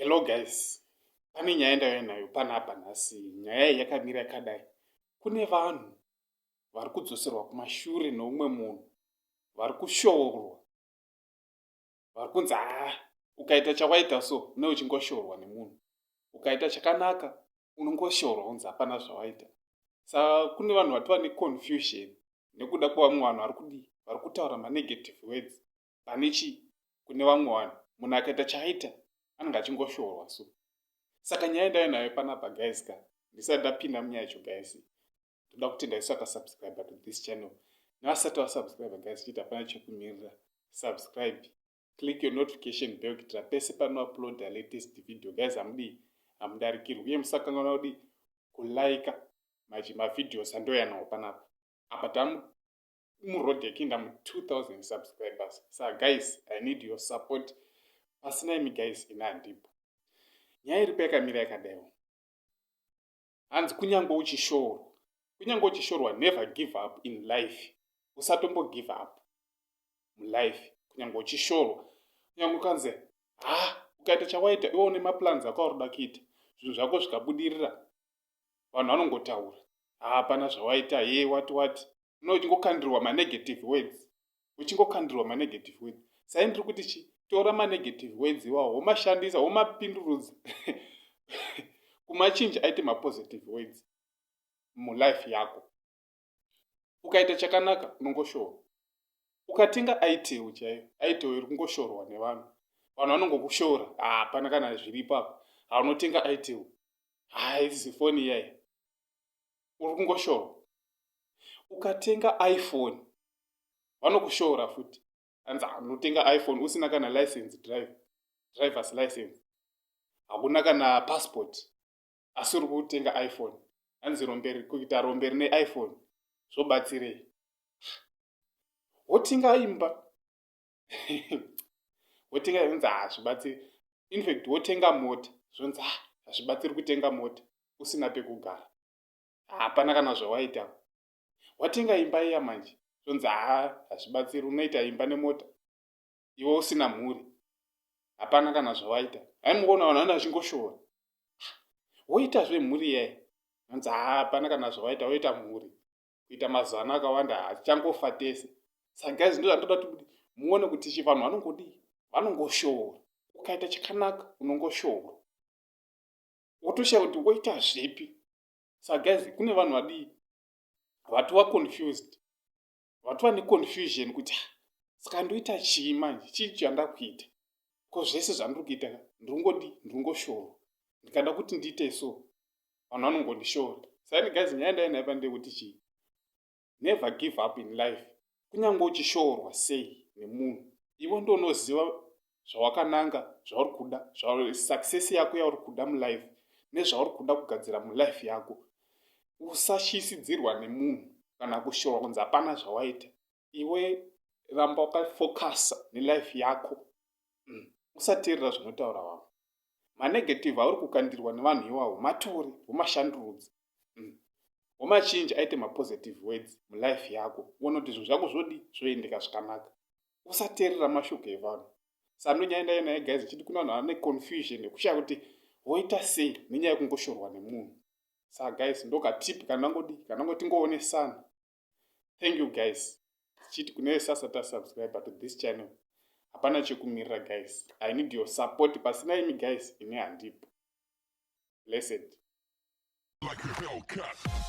Hello guys, pane nyaya ndainayo panapa nhasi. Nyaya iyi yakamira yakadai. Kune vanhu vari kudzoserwa kumashure neumwe munhu, vari kushoorwa, vari kunzi ukaita chawaita so neuchingoshoorwa nemunhu, ukaita chakanaka unongoshoorwa kunzi hapana zvawaita. Saka kune vanhu vatova neconfusion nekuda kwevamwe vanhu vari kutaura manegative words pane kune vamwe vanhu. Munhu akaita chaaita anenge achingoshoorwa so. Saka nyaya ndainayo panapa guys ndisati ndapinda munyaya yacho guys, ndoda kuti ndaisa wakasubscribe to this channel. Nevasati wasubscribe guys, chita pana chekumirira subscribe, click your notification bell kuitira pese pano upload latest video guys. Hamudarikirwi uye musakanganwa kudi kulike mavideos andoyanawo panapa. Apa tamu muroad yekuenda mu2000 subscribers. Saka guys, I need your support. Pasina imi guys ina handipo. Nyaya iripo yakamira yakadaiwo. Hanzi kunyangwe uchishoorwa. Kunyangwe uchishoorwa, never give up in life. Usatombo give up mulife. Kunyangwe uchishoorwa. Kunyangwe ukanzi ukaita chawaita iwe une maplans akawaruda kuita, zvinhu zvako zvikabudirira, vanhu vanongotaura hapana zvawaita wati uchingokandirwa manegative words. Uchingokandirwa manegative words. Sai ndiri kuti tora manegative words iwawo womashandisa, womapindurudza kumachinja aite mapositive words mulife yako. Ukaita chakanaka unongoshoorwa. Ukatenga aitewo chaiyo, aitewo iri kungoshoorwa nevanhu, vanhu vanongokushoora hapana kana zviripo apa. Unotenga aitewo izi foni iyayi, uri kungoshoorwa. Ukatenga iPhone vanokushoora futi. Hanzi unotenga iPhone usina kana license driver's license, hakuna kana passport, asi uri kutenga iPhone. Hanzi kuita romberi neiPhone zvobatsirei? Wotenga imba wotenga inzi hazvibatsiri. In fact wotenga mota zvonzi hazvibatsiri kutenga mota usina pekugara, hapana kana zvawaita. Watenga imba iya manje zvonzi hazvibatsiri, unoita imba nemota iwe usina mhuri, hapana kana zvawaita. Haimuona vanhu vana vachingoshoora. Woita zvemhuri iyai, hanzi hapana kana zvawaita, woita mhuri kuita mazana akawanda hachangofa tese. Saka guys, ndo zvandoda kuti muone kuti vanhu vanongoshoora. Ukaita chakanaka unongoshoora, wotoshaya kuti woita zvipi. Saka guys, kune vanhu vatova confused, vatova neconfusion kuti saka ndoita chii manje, chii chandakuita, ko zvese zvandiri kuita ndirikungoshoora. Ndikada kuti ndiite so, vanhu vanongondishoora. Saka guys, nyaya ndainaipa ndeyekuti chii, never give up in life. Kunyangwe uchishoorwa sei nemunhu, iwe ndo unoziva zvawakananga, zvauri kuda, success yako yauri kuda mulife, nezvauri kuda kugadzira mulife yako. Usashisidzirwa nemunhu kana kushoorwa kunzi hapana zvawaita. Iwe ramba wakafocasa nelife yako. Usateerera zvinotaura vanhu. Manegative auri kukandirwa nevanhu iwawo matore womashandurudza, womachinja aite mapositive words mulife yako. Uone kuti zvinhu zvako zvoendeka zvakanaka. Usateerera mashoko evanhu. Saka ndonyaya ndainayo guys, chiti kuna vanhu vane confusion yekushaya kuti woita sei nenyaya yekungoshoorwa nemunhu. Saka guys, ndokatip kanangoti ngoonesana. Thank you guys. Chiti kune sasata subscribe to this channel, hapana chekumirira guys. I need your support. Pasina imi guys ine handipo. Blessed. Like a Hellcat.